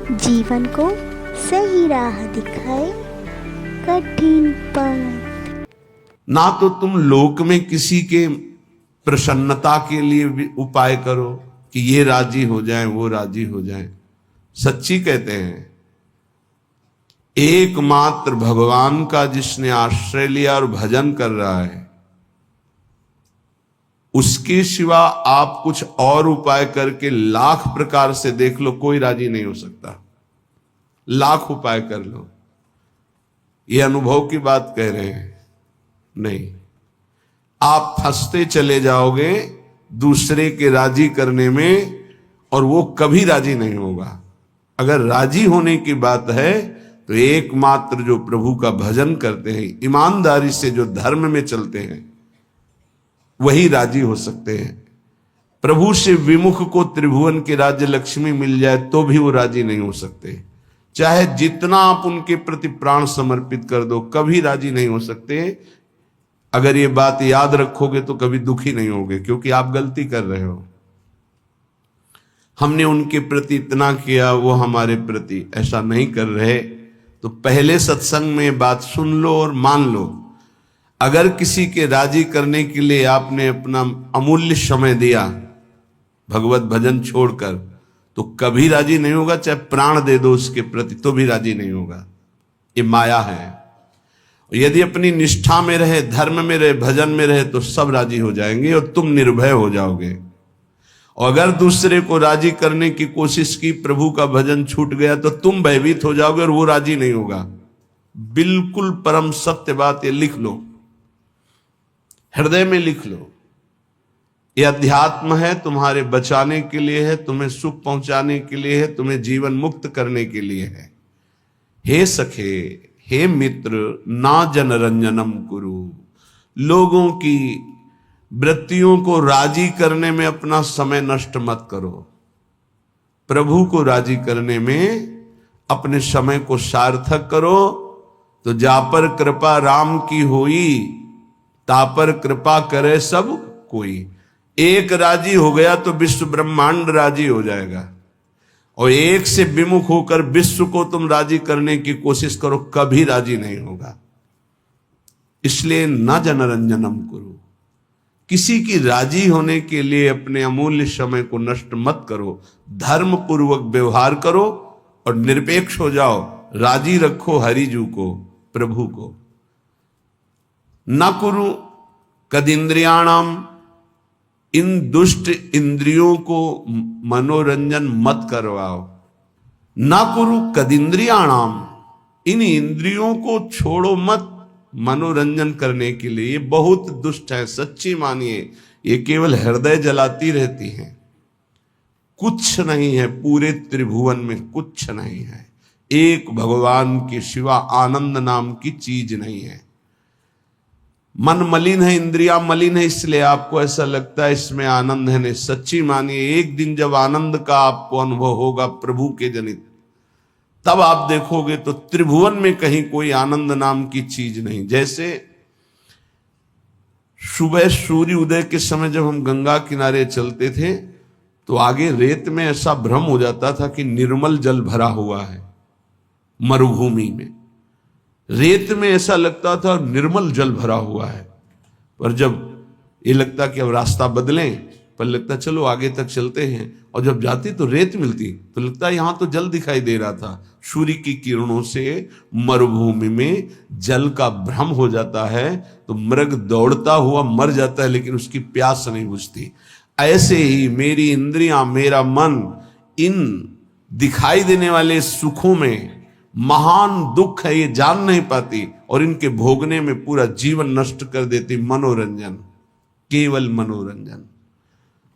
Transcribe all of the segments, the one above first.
जीवन को सही राह दिखाए कठिन पथ। ना तो तुम लोक में किसी के प्रसन्नता के लिए भी उपाय करो कि ये राजी हो जाए वो राजी हो जाए। सच्ची कहते हैं, एकमात्र भगवान का जिसने आश्रय लिया और भजन कर रहा है, उसके सिवा आप कुछ और उपाय करके लाख प्रकार से देख लो, कोई राजी नहीं हो सकता। लाख उपाय कर लो। ये अनुभव की बात कह रहे हैं, नहीं। आप फंसते चले जाओगे दूसरे के राजी करने में, और वो कभी राजी नहीं होगा। अगर राजी होने की बात है तो एकमात्र जो प्रभु का भजन करते हैं, ईमानदारी से जो धर्म में चलते हैं, वही राजी हो सकते हैं। प्रभु से विमुख को त्रिभुवन के राज्य लक्ष्मी मिल जाए तो भी वो राजी नहीं हो सकते। चाहे जितना आप उनके प्रति प्राण समर्पित कर दो, कभी राजी नहीं हो सकते। अगर ये बात याद रखोगे तो कभी दुखी नहीं होगे, क्योंकि आप गलती कर रहे हो। हमने उनके प्रति इतना किया, वो हमारे प्रति ऐसा नहीं कर रहे। तो पहले सत्संग में बात सुन लो और मान लो। अगर किसी के राजी करने के लिए आपने अपना अमूल्य समय दिया भगवत भजन छोड़कर, तो कभी राजी नहीं होगा। चाहे प्राण दे दो उसके प्रति तो भी राजी नहीं होगा। ये माया है। यदि अपनी निष्ठा में रहे, धर्म में रहे, भजन में रहे, तो सब राजी हो जाएंगे और तुम निर्भय हो जाओगे। और अगर दूसरे को राजी करने की कोशिश की, प्रभु का भजन छूट गया, तो तुम भयभीत हो जाओगे और वो राजी नहीं होगा। बिल्कुल परम सत्य बात, ये लिख लो, हृदय में लिख लो। ये अध्यात्म है, तुम्हारे बचाने के लिए है, तुम्हें सुख पहुंचाने के लिए है, तुम्हें जीवन मुक्त करने के लिए है। हे सखे, हे मित्र, ना जनरंजनम कुरु। लोगों की वृत्तियों को राजी करने में अपना समय नष्ट मत करो। प्रभु को राजी करने में अपने समय को सार्थक करो। तो जापर कृपा राम की होई, तापर कृपा करे सब कोई। एक राजी हो गया तो विश्व ब्रह्मांड राजी हो जाएगा। और एक से विमुख होकर विश्व को तुम राजी करने की कोशिश करो, कभी राजी नहीं होगा। इसलिए न जनरंजनम कुरु। किसी की राजी होने के लिए अपने अमूल्य समय को नष्ट मत करो। धर्म पूर्वक व्यवहार करो और निरपेक्ष हो जाओ। राजी रखो हरिजू को, प्रभु को। न कुरु कदिंद्रियाणाम। इन दुष्ट इंद्रियों को मनोरंजन मत करवाओ। ना कुरु कदिंद्रियाणाम। इन इंद्रियों को छोड़ो मत मनोरंजन करने के लिए। ये बहुत दुष्ट है, सच्ची मानिए। ये केवल हृदय जलाती रहती हैं। कुछ नहीं है पूरे त्रिभुवन में, कुछ नहीं है। एक भगवान के सिवा आनंद नाम की चीज नहीं है। मन मलिन है, इंद्रिया मलिन है, इसलिए आपको ऐसा लगता है इसमें आनंद है। नहीं, सच्ची मानिए, एक दिन जब आनंद का आपको अनुभव होगा प्रभु के जनित, तब आप देखोगे तो त्रिभुवन में कहीं कोई आनंद नाम की चीज नहीं। जैसे सुबह सूर्य उदय के समय जब हम गंगा किनारे चलते थे, तो आगे रेत में ऐसा भ्रम हो जाता था कि निर्मल जल भरा हुआ है। मरुभूमि में रेत में ऐसा लगता था निर्मल जल भरा हुआ है। पर जब ये लगता कि अब रास्ता बदलें, पर लगता चलो आगे तक चलते हैं, और जब जाती तो रेत मिलती तो लगता यहां तो जल दिखाई दे रहा था। सूर्य की किरणों से मरुभूमि में जल का भ्रम हो जाता है, तो मृग दौड़ता हुआ मर जाता है, लेकिन उसकी प्यास नहीं बुझती। ऐसे ही मेरी इंद्रियां, मेरा मन इन दिखाई देने वाले सुखों में महान दुख है, ये जान नहीं पाती, और इनके भोगने में पूरा जीवन नष्ट कर देती। मनोरंजन, केवल मनोरंजन।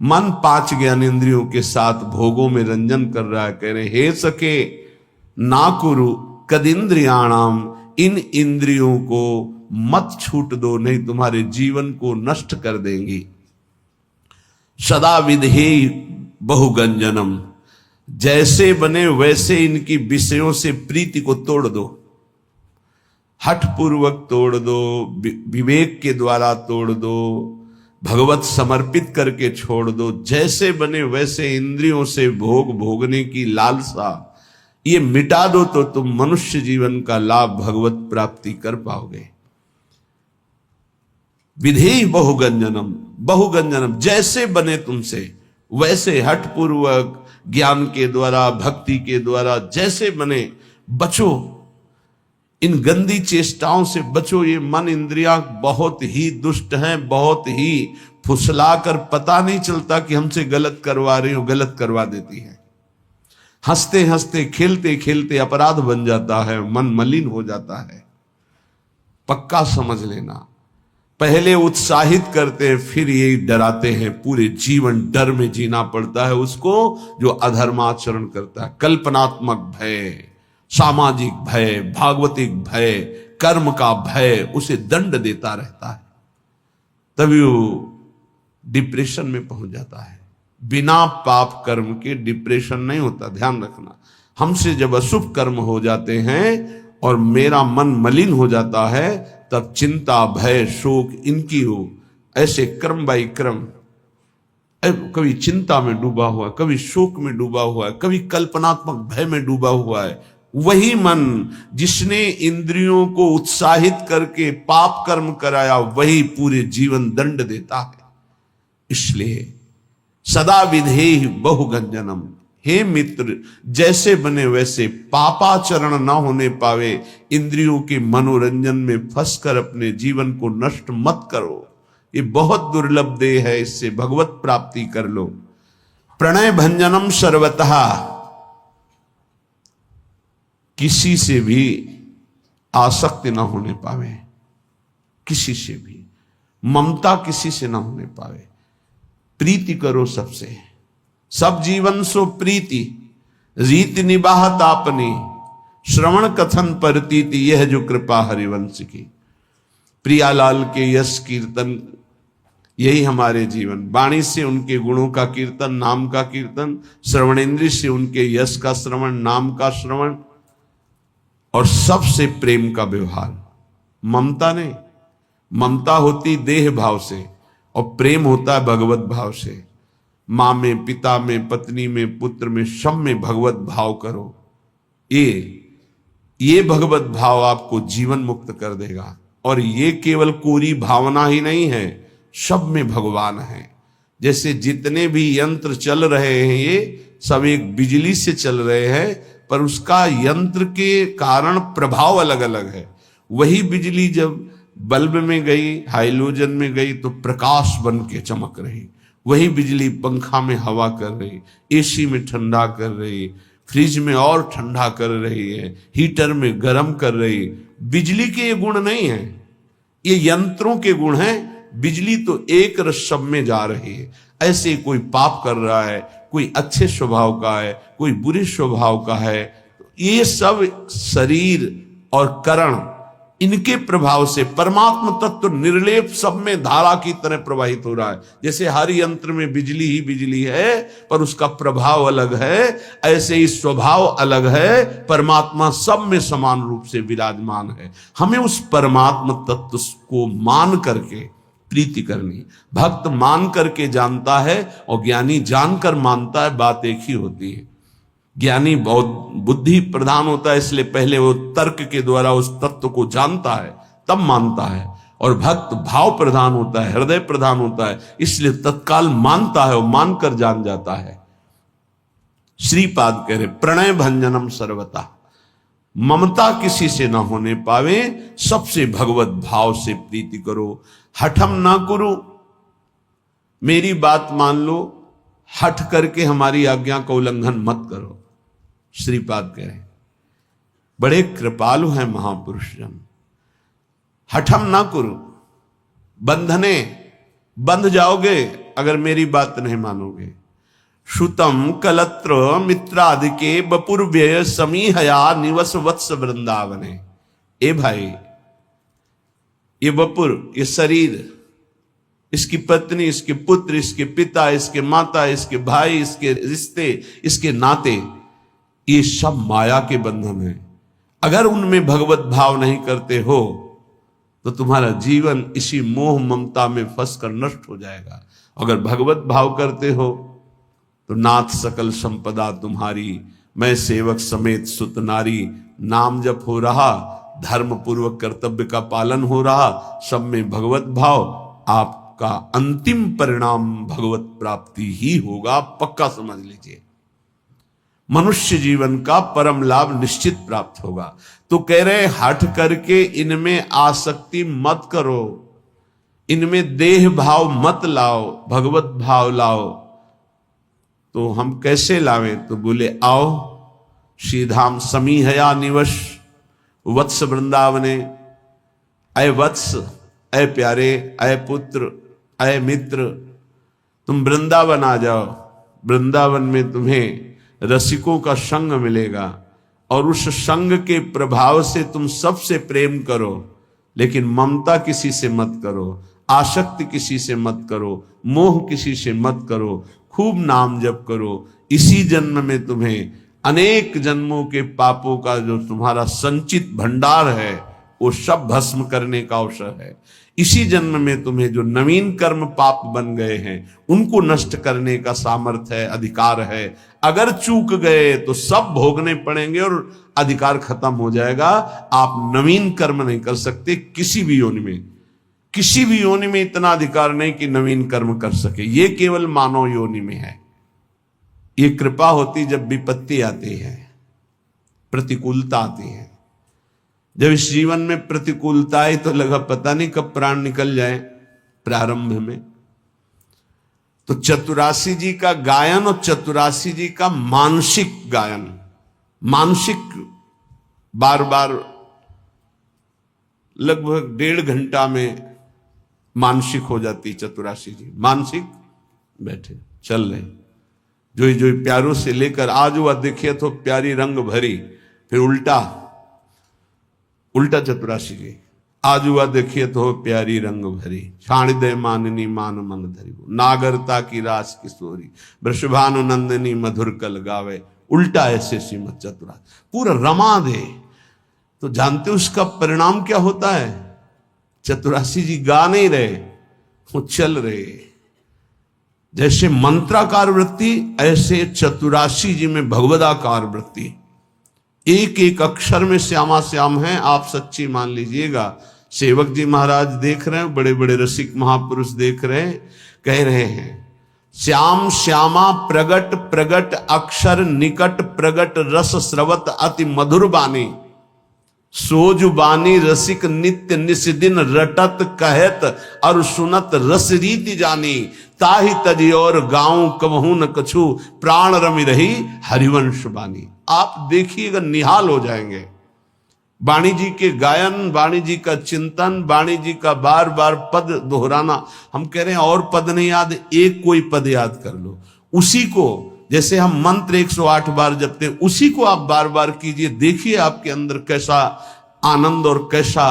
मन 5 ज्ञानेंद्रियों के साथ भोगों में रंजन कर रहा है। कह रहे हे सके ना कुरु कदिंद्रियाणाम। इन इंद्रियों को मत छूट दो, नहीं तुम्हारे जीवन को नष्ट कर देंगी। सदा विधेय बहुगंजनम। जैसे बने वैसे इनकी विषयों से प्रीति को तोड़ दो। हठ पूर्वक तोड़ दो, विवेक के द्वारा तोड़ दो, भगवत समर्पित करके छोड़ दो। जैसे बने वैसे इंद्रियों से भोग भोगने की लालसा, ये मिटा दो तो तुम मनुष्य जीवन का लाभ भगवत प्राप्ति कर पाओगे। विधेय बहुगंजनम, बहुगंजनम जैसे बने तुमसे वैसे हठपूर्वक ज्ञान के द्वारा, भक्ति के द्वारा जैसे बने बचो, इन गंदी चेष्टाओं से बचो। ये मन इंद्रियां बहुत ही दुष्ट हैं, बहुत ही फुसला कर पता नहीं चलता कि हमसे गलत करवा रही हो, गलत करवा देती है। हंसते हंसते खेलते खेलते अपराध बन जाता है, मन मलिन हो जाता है। पक्का समझ लेना, पहले उत्साहित करते हैं फिर यही डराते हैं। पूरे जीवन डर में जीना पड़ता है उसको जो अधर्माचरण करता है। कल्पनात्मक भय, सामाजिक भय, भागवतिक भय, कर्म का भय उसे दंड देता रहता है, तभी वो डिप्रेशन में पहुंच जाता है। बिना पाप कर्म के डिप्रेशन नहीं होता, ध्यान रखना। हमसे जब अशुभ कर्म हो जाते हैं और मेरा मन मलिन हो जाता है, तब चिंता, भय, शोक इनकी हो, ऐसे क्रम बाई क्रम, कभी चिंता में डूबा हुआ है, कभी शोक में डूबा हुआ है, कभी कल्पनात्मक भय में डूबा हुआ है। वही मन जिसने इंद्रियों को उत्साहित करके पाप कर्म कराया, वही पूरे जीवन दंड देता है। इसलिए सदा विधेय बहुगंजनम, हे मित्र जैसे बने वैसे, पापाचरण ना होने पावे। इंद्रियों के मनोरंजन में फंसकर अपने जीवन को नष्ट मत करो, ये बहुत दुर्लभ देह है, इससे भगवत प्राप्ति कर लो। प्रणय भंजनम सर्वतः, किसी से भी आसक्ति ना होने पावे, किसी से भी ममता किसी से ना होने पावे। प्रीति करो सबसे, सब जीवन सो प्रीति, रीति निबाहत आपनी, श्रवण कथन परतीति, यह जो कृपा हरिवंश की। प्रियालाल के यश कीर्तन, यही हमारे जीवन। वाणी से उनके गुणों का कीर्तन, नाम का कीर्तन, श्रवणेन्द्रिय से उनके यश का श्रवण, नाम का श्रवण, और सबसे प्रेम का व्यवहार। ममता नहीं, ममता होती देह भाव से और प्रेम होता है भगवत भाव से। माँ में, पिता में, पत्नी में, पुत्र में, सब में भगवत भाव करो। ये भगवत भाव आपको जीवन मुक्त कर देगा। और ये केवल कोरी भावना ही नहीं है, सब में भगवान है। जैसे जितने भी यंत्र चल रहे हैं ये सब एक बिजली से चल रहे हैं, पर उसका यंत्र के कारण प्रभाव अलग अलग है। वही बिजली जब बल्ब में गई, हाइलोजन में गई, तो प्रकाश बन के चमक रही। वही बिजली पंखा में हवा कर रही, एसी में ठंडा कर रही, फ्रिज में और ठंडा कर रही है, हीटर में गर्म कर रही। बिजली के ये गुण नहीं है, ये यंत्रों के गुण हैं। बिजली तो एक रस्म में जा रही है। ऐसे कोई पाप कर रहा है, कोई अच्छे स्वभाव का है, कोई बुरे स्वभाव का है, ये सब शरीर और करण, इनके प्रभाव से परमात्मा तत्व निर्लेप सब में धारा की तरह प्रवाहित हो रहा है। जैसे हर यंत्र में बिजली ही बिजली है, पर उसका प्रभाव अलग है, ऐसे ही स्वभाव अलग है। परमात्मा सब में समान रूप से विराजमान है। हमें उस परमात्मा तत्व को मान करके प्रीति करनी। भक्त मान करके जानता है और ज्ञानी जानकर मानता है, बात एक ही होती है। ज्ञानी बहुत बुद्धि प्रधान होता है, इसलिए पहले वो तर्क के द्वारा उस तत्व को जानता है, तब मानता है। और भक्त भाव प्रधान होता है, हृदय प्रधान होता है, इसलिए तत्काल मानता है और मानकर जान जाता है। श्रीपाद कह रहे प्रणय भंजनम सर्वता, ममता किसी से ना होने पावे, सबसे भगवत भाव से प्रीति करो। हठम ना करो, मेरी बात मान लो, हठ करके हमारी आज्ञा का उल्लंघन मत करो। श्रीपाद कह रहे बड़े कृपालु हैं महापुरुष जन। हठम ना करो, बंधने बंध जाओगे अगर मेरी बात नहीं मानोगे। श्रुतम कलत्र मित्रादि के बपुर्व्यय समीहया निवस वत्स वृंदावने। ए भाई, ये बपुर, ये शरीर, इसकी पत्नी, इसके पुत्र, इसके पिता, इसके माता, इसके भाई, इसके रिश्ते, इसके नाते, ये सब माया के बंधन हैं। अगर उनमें भगवत भाव नहीं करते हो तो तुम्हारा जीवन इसी मोह ममता में फंसकर नष्ट हो जाएगा। अगर भगवत भाव करते हो तो नाथ सकल संपदा तुम्हारी, मैं सेवक समेत सुत नारी, नाम जप हो रहा, धर्म पूर्वक कर्तव्य का पालन हो रहा, सब में भगवत भाव, आपका अंतिम परिणाम भगवत प्राप्ति ही होगा, पक्का समझ लीजिए। मनुष्य जीवन का परम लाभ निश्चित प्राप्त होगा। तो कह रहे हठ करके इनमें आसक्ति मत करो, इनमें देह भाव मत लाओ, भगवत भाव लाओ। तो हम कैसे लावें? तो बोले आओ श्रीधाम समीहया निवश वत्स वृंदावने, अय वत्स, अय प्यारे, अय पुत्र, अय मित्र, तुम वृंदावन आ जाओ। वृंदावन में तुम्हें रसिकों का संग मिलेगा और उस संग के प्रभाव से तुम सबसे प्रेम करो, लेकिन ममता किसी से मत करो, आसक्ति किसी से मत करो, मोह किसी से मत करो, खूब नाम जप करो। इसी जन्म में तुम्हें अनेक जन्मों के पापों का जो तुम्हारा संचित भंडार है वो सब भस्म करने का अवसर है। इसी जन्म में तुम्हें जो नवीन कर्म पाप बन गए हैं उनको नष्ट करने का सामर्थ्य है, अधिकार है। अगर चूक गए तो सब भोगने पड़ेंगे और अधिकार खत्म हो जाएगा। आप नवीन कर्म नहीं कर सकते किसी भी योनि में, किसी भी योनि में इतना अधिकार नहीं कि नवीन कर्म कर सके। ये केवल मानव योनि में है। ये कृपा होती जब विपत्ति आती है, प्रतिकूलता आती है। जब इस जीवन में प्रतिकूलता आई तो लगा पता नहीं कब प्राण निकल जाए। प्रारंभ में तो चतुरासी जी का गायन और चतुरासी जी का मानसिक गायन, मानसिक बार बार लगभग 1.5 घंटा में मानसिक हो जाती चतुरासी जी। मानसिक बैठे चल रहे, जो प्यारों से लेकर आज हुआ देखिए तो प्यारी रंग भरी, फिर उल्टा चतुरासी जी, आज हुआ देखिए तो प्यारी रंग भरी, छाण दे माननी मान मन धरी, नागरता की रास किशोरी, वृषभानु नंदिनी मधुर कल गावे। उल्टा ऐसे श्रीमद चतुरासी पूरा रमा दे। तो जानते उसका परिणाम क्या होता है? चतुरासी जी गा नहीं रहे, वो चल रहे। जैसे मंत्राकार वृत्ति ऐसे चतुरासी जी में भगवदाकार वृत्ति, एक एक अक्षर में श्यामा श्याम है। आप सच्ची मान लीजिएगा। सेवक जी महाराज देख रहे हैं, बड़े बड़े रसिक महापुरुष देख रहे हैं, कह रहे हैं श्याम श्यामा प्रगट प्रगट अक्षर निकट प्रगट रस स्रवत अति मधुर बानी, सोज बानी रसिक नित्य निस्दिन रटत कहत और सुनत रस रीति जानी, ताहि तजी और गाँव कबहू न कछु प्राण रमि रही हरिवंश बानी। आप देखिएगा निहाल हो जाएंगे। वाणी जी के गायन, वाणी जी का चिंतन, वाणी जी का बार बार पद दोहराना। हम कह रहे हैं और पद नहीं याद, एक कोई पद याद कर लो, उसी को जैसे हम मंत्र 108 बार जपते हैं उसी को आप बार बार कीजिए। देखिए आपके अंदर कैसा आनंद और कैसा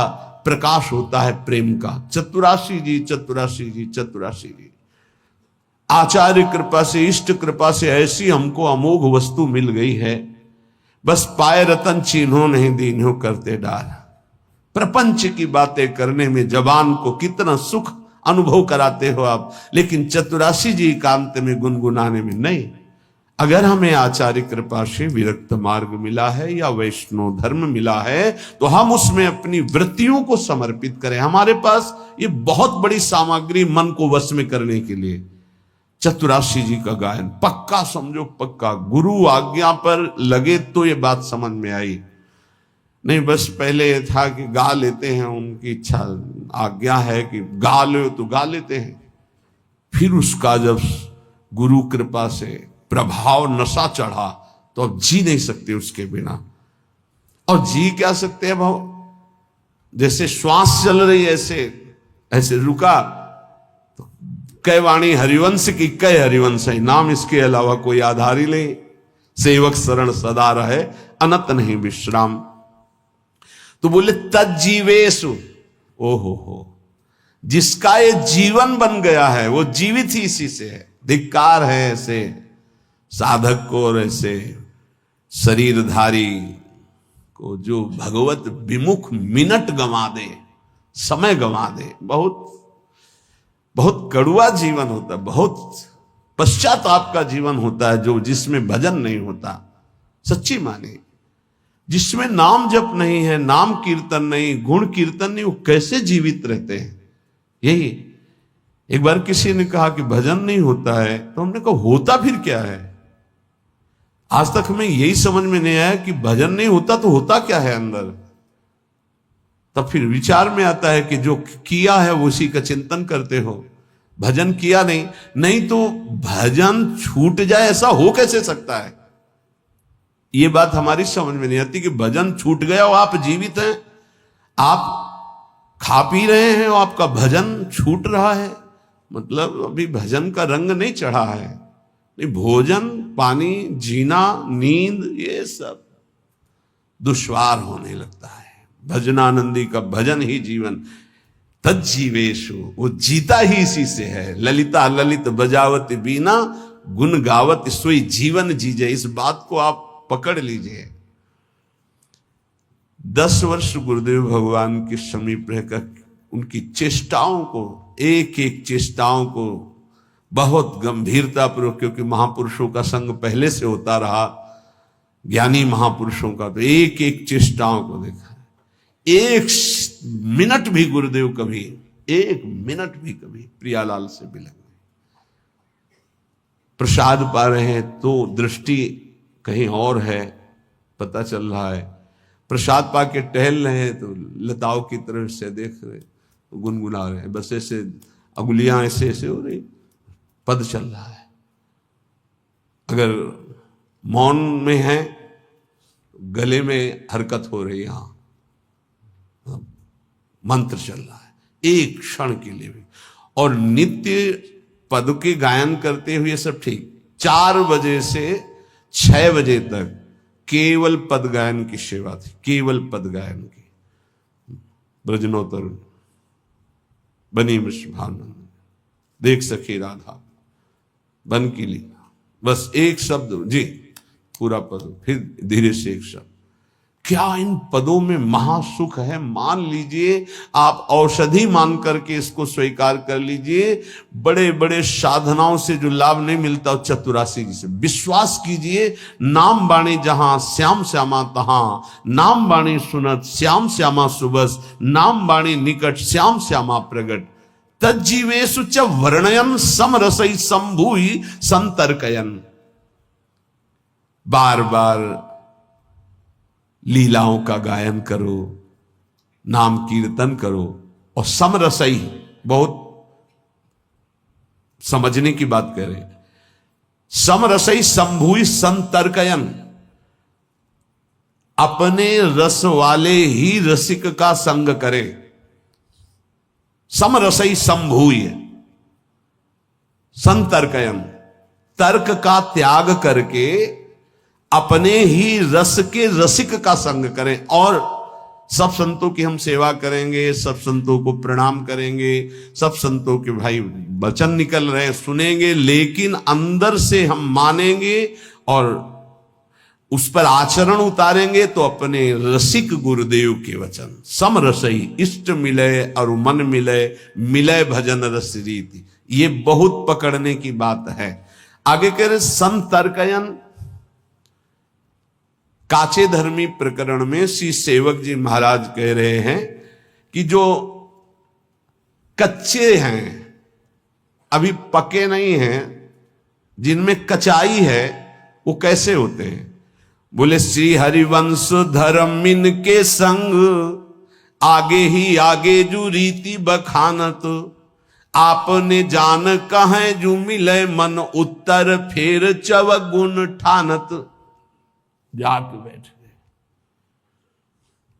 प्रकाश होता है प्रेम का। चतुरासी जी चतुरासी जी चतुरासी जी, आचार्य कृपा से, इष्ट कृपा से ऐसी हमको अमोघ वस्तु मिल गई है। बस पाए रतन चिन्हो नहीं दीन्हो करते डार। प्रपंच की बातें करने में जबान को कितना सुख अनुभव कराते हो आप, लेकिन चतुरासी जी एकांत में गुनगुनाने में नहीं। अगर हमें आचार्य कृपा से विरक्त मार्ग मिला है या वैष्णव धर्म मिला है तो हम उसमें अपनी वृत्तियों को समर्पित करें। हमारे पास ये बहुत बड़ी सामग्री मन को वश में करने के लिए। चतुरासी जी का गायन पक्का समझो, पक्का। गुरु आज्ञा पर लगे तो ये बात समझ में आई, नहीं बस पहले ये था कि गा लेते हैं, उनकी इच्छा आज्ञा है कि गा लो तो गा लेते हैं। फिर उसका जब गुरु कृपा से प्रभाव नशा चढ़ा तो अब जी नहीं सकते उसके बिना। और जी क्या सकते हैं भाव, जैसे श्वास चल रही है ऐसे रुका तो कै वाणी हरिवंश की कै हरिवंश है, नाम इसके अलावा कोई आधार ही नहीं। सेवक शरण सदा रहे अनत नहीं विश्राम। तो बोले तज्जीवेशु, ओहो हो, जिसका ये जीवन बन गया है वो जीवित ही इसी से है। धिक्कार है ऐसे साधक को और ऐसे शरीरधारी को जो भगवत विमुख मिनट गंवा दे, समय गंवा दे। बहुत बहुत कड़ुआ जीवन होता है, बहुत पश्चाताप का जीवन होता है जो जिसमें भजन नहीं होता, सच्ची माने। जिसमें नाम जप नहीं है, नाम कीर्तन नहीं, गुण कीर्तन नहीं, वो कैसे जीवित रहते हैं? यही एक बार किसी ने कहा कि भजन नहीं होता है, तो हमने कहा होता फिर क्या है? आज तक हमें यही समझ में नहीं आया कि भजन नहीं होता तो होता क्या है अंदर। तब फिर विचार में आता है कि जो किया है वो उसी का चिंतन करते हो, भजन किया नहीं तो भजन छूट जाए, ऐसा हो कैसे सकता है? ये बात हमारी समझ में नहीं आती कि भजन छूट गया और आप जीवित हैं, आप खा पी रहे हैं और आपका भजन छूट रहा है, मतलब अभी भजन का रंग नहीं चढ़ा है। नहीं, भोजन, पानी, जीना, नींद, ये सब दुश्वार होने लगता है। भजनानंदी का भजन ही जीवन, तज्जीवेशु, वो जीता ही इसी से है। ललिता ललित बजावत बीना, गुण गावत सोई जीवन जीजे। इस बात को आप पकड़ लीजिए। 10 वर्ष गुरुदेव भगवान के समीप रहकर उनकी चेष्टाओं को, एक एक चेष्टाओं को बहुत गंभीरता पूर्वक, क्योंकि महापुरुषों का संग पहले से होता रहा, ज्ञानी महापुरुषों का, तो एक एक चेष्टाओं को देखा। एक मिनट भी गुरुदेव कभी, एक मिनट भी कभी प्रियालाल से बिलक नहीं। प्रसाद पा रहे हैं तो दृष्टि कहीं और है, पता चल रहा है। प्रसाद पा के टहल रहे हैं तो लताओं की तरफ से देख रहे, गुनगुना रहे हैं, बस ऐसे अंगुलियां ऐसे ऐसे हो रही, पद चल रहा है। अगर मौन में है, गले में हरकत हो रही, यहां मंत्र चल रहा है एक क्षण के लिए भी। और नित्य पद के गायन करते हुए सब ठीक। 4 बजे से 6 बजे तक केवल पद गायन की सेवा थी, केवल पद गायन की। ब्रजनोत्तर बनी भावनंद, देख सके राधा, बन की लीला, बस एक शब्द जी, पूरा पद, फिर धीरे से एक शब्द। क्या इन पदों में महासुख है? मान लीजिए, आप औषधि मान करके इसको स्वीकार कर लीजिए। बड़े बड़े साधनाओं से जो लाभ नहीं मिलता, चतुरासी जी से विश्वास कीजिए। नाम बाणी जहां श्याम श्यामा तहां, नाम बाणी सुनत श्याम श्यामा सुबस, नाम बाणी निकट श्याम श्यामा प्रगट, तज्जीवेशु च वर्णयन समरसई संभूई संतर्कयन। बार बार लीलाओं का गायन करो, नाम कीर्तन करो, और समरसई, बहुत समझने की बात कह रहे, समरसई संभूई संतर्कयन, अपने रस वाले ही रसिक का संग करे। समरसई संभूय संतर्कयन, तर्क का त्याग करके अपने ही रस के रसिक का संग करें। और सब संतों की हम सेवा करेंगे, सब संतों को प्रणाम करेंगे, सब संतों के भाई वचन निकल रहे हैं सुनेंगे, लेकिन अंदर से हम मानेंगे और उस पर आचरण उतारेंगे तो अपने रसिक गुरुदेव के वचन। सम रसई इष्ट मिले और मन मिले, मिले भजन रस रीति। ये बहुत पकड़ने की बात है। आगे कह रहे संतर्कयन। काचे धर्मी प्रकरण में श्री सेवक जी महाराज कह रहे हैं कि जो कच्चे हैं, अभी पके नहीं हैं, जिनमें कचाई है, वो कैसे होते हैं? बोले श्री हरिवंश धर्मिन के संग, आगे ही आगे जो रीति बखानत, आपने जान कहे जो मिले मन उत्तर, फेर चवगुण ठानत। जाके बैठ गए।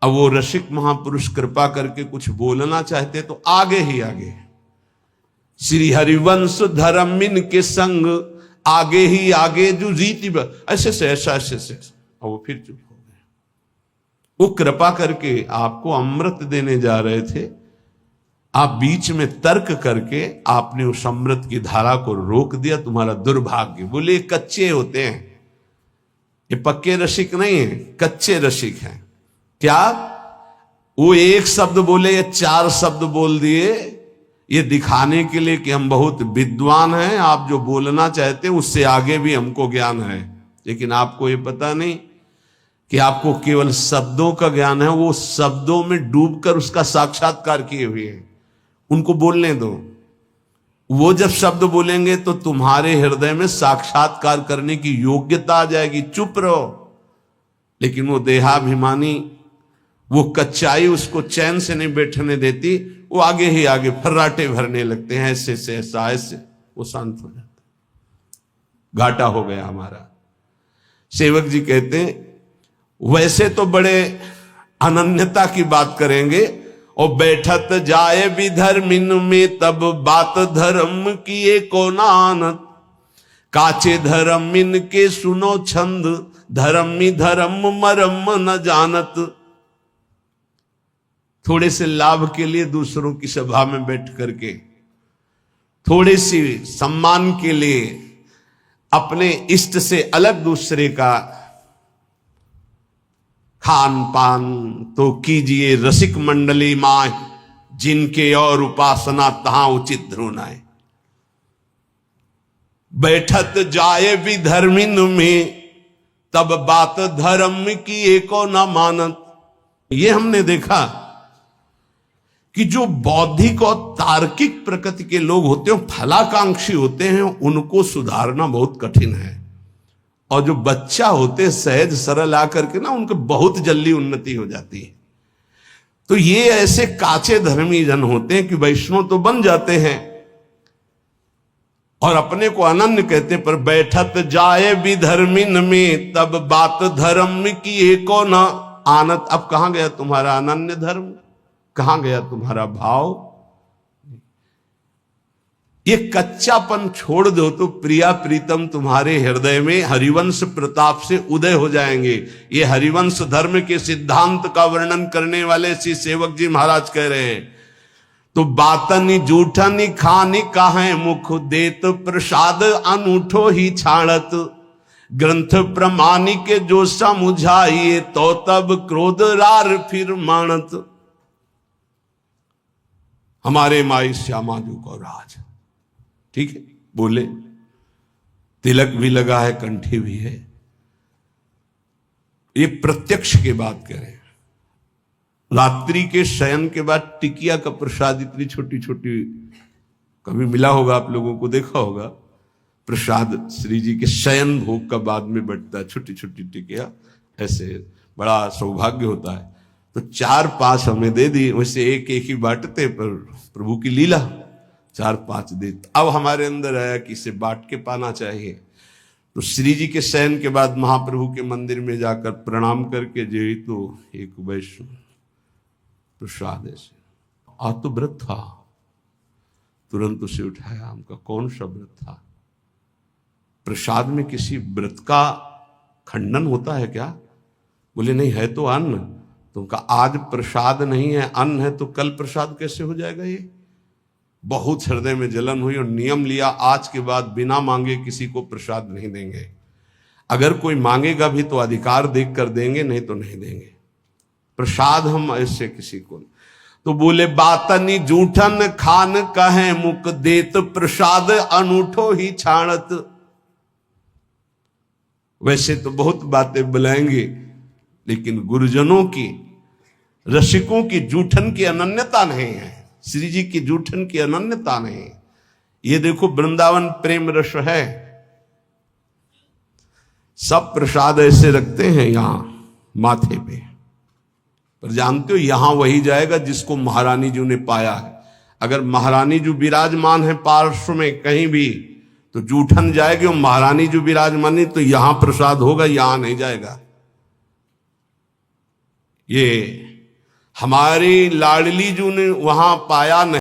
अब वो रसिक महापुरुष कृपा करके कुछ बोलना चाहते तो आगे ही आगे, श्री हरिवंश धर्मिन के संग, आगे ही आगे जो रीति ऐसे से ऐसा ऐसे से, और वो फिर चुप हो गए। वो कृपा करके आपको अमृत देने जा रहे थे, आप बीच में तर्क करके आपने उस अमृत की धारा को रोक दिया, तुम्हारा दुर्भाग्य। बोले कच्चे होते हैं, ये पक्के रसिक नहीं है, कच्चे रसिक हैं। क्या वो एक शब्द बोले या 4 शब्द बोल दिए, ये दिखाने के लिए कि हम बहुत विद्वान हैं, आप जो बोलना चाहते हैं उससे आगे भी हमको ज्ञान है, लेकिन आपको ये पता नहीं कि आपको केवल शब्दों का ज्ञान है, वो शब्दों में डूबकर उसका साक्षात्कार किए हुए हैं। उनको बोलने दो, वो जब शब्द बोलेंगे तो तुम्हारे हृदय में साक्षात्कार करने की योग्यता आ जाएगी। चुप रहो। लेकिन वो देहाभिमानी, वो कच्चाई उसको चैन से नहीं बैठने देती, वो आगे ही आगे फर्राटे भरने लगते हैं, ऐसे से ऐसा, ऐसे वो शांत हो जाता। घाटा हो गया हमारा। सेवक जी कहते हैं वैसे तो बड़े अनन्यता की बात करेंगे, और बैठत जाए भी धर्मिन में तब बात धर्म किए को नानत, काचे धर्मिन के सुनो छंद, धर्मी धर्म मरम न जानत। थोड़े से लाभ के लिए दूसरों की सभा में बैठ करके, थोड़े सी सम्मान के लिए अपने इष्ट से अलग दूसरे का खान पान तो कीजिए रसिक मंडली माय, जिनके और उपासना तहां उचित ध्रुनाए। बैठत जाए भी धर्मिन में तब बात धर्म की एको न मानत। ये हमने देखा कि जो बौद्धिक और तार्किक प्रकृति के लोग होते हैं, फलाकांक्षी होते हैं, उनको सुधारना बहुत कठिन है। और जो बच्चा होते सहज सरल आकर के ना, उनको बहुत जल्दी उन्नति हो जाती है। तो ये ऐसे काचे धर्मी जन होते हैं कि वैष्णव तो बन जाते हैं और अपने को अनन्य कहते, पर बैठत जाए भी धर्मिन में तब बात धर्म की एको न आनत। अब कहां गया तुम्हारा अनन्य धर्म, कहां गया तुम्हारा भाव? ये कच्चापन छोड़ दो तो प्रिया प्रीतम तुम्हारे हृदय में हरिवंश प्रताप से उदय हो जाएंगे। ये हरिवंश धर्म के सिद्धांत का वर्णन करने वाले श्री सेवक जी महाराज कह रहे हैं, तो बातनी जूठनी खानी काहे मुख देत प्रसाद अनूठो ही छाड़त, ग्रंथ प्रमाणी के जो समुझाइए तो तब क्रोध रार फिर मानत। हमारे माई श्यामा जी को राज, ठीक है, बोले, तिलक भी लगा है, कंठी भी है। ये प्रत्यक्ष की बात करें। रात्रि के शयन के बाद टिकिया का प्रसाद इतनी छोटी छोटी, कभी मिला होगा आप लोगों को, देखा होगा प्रसाद श्री जी के शयन भोग का बाद में बंटता है, छोटी छोटी टिकिया, ऐसे बड़ा सौभाग्य होता है। तो 4-5 हमें दे दी, वैसे एक एक ही बांटते, पर प्रभु की लीला 4-5 दे। अब हमारे अंदर आया कि इसे बांट के पाना चाहिए। तो श्री जी के शयन के बाद महाप्रभु के मंदिर में जाकर प्रणाम करके जे तो एक वैष्णव प्रसाद ऐसे, आज तो व्रत था, तुरंत उसे उठाया। हमका कौन सा व्रत था? प्रसाद में किसी व्रत का खंडन होता है क्या? बोले नहीं, है तो अन्न। तो उनका आज प्रसाद नहीं है, अन्न है, तो कल प्रसाद कैसे हो जाएगा? ये बहुत हृदय में जलन हुई और नियम लिया, आज के बाद बिना मांगे किसी को प्रसाद नहीं देंगे। अगर कोई मांगेगा भी तो अधिकार देख कर देंगे, नहीं तो नहीं देंगे प्रसाद हम ऐसे किसी को। तो बोले बातनी जूठन खान कहे मुख देत प्रसाद अनूठो ही छाणत। वैसे तो बहुत बातें बुलाएंगे, लेकिन गुरुजनों की, रसिकों की जूठन की अनन्यता नहीं है, श्री जी की जूठन की अनन्यता नहीं। ये देखो वृंदावन प्रेम रस है, सब प्रसाद ऐसे रखते हैं यहां माथे पे, पर जानते हो यहां वही जाएगा जिसको महारानी जी ने पाया है। अगर महारानी जी विराजमान है पार्श्व में कहीं भी, तो जूठन जाएगी, और महारानी जी विराजमान तो यहां प्रसाद होगा, यहां नहीं जाएगा। ये हमारी लाडली जी ने वहां पाया नहीं।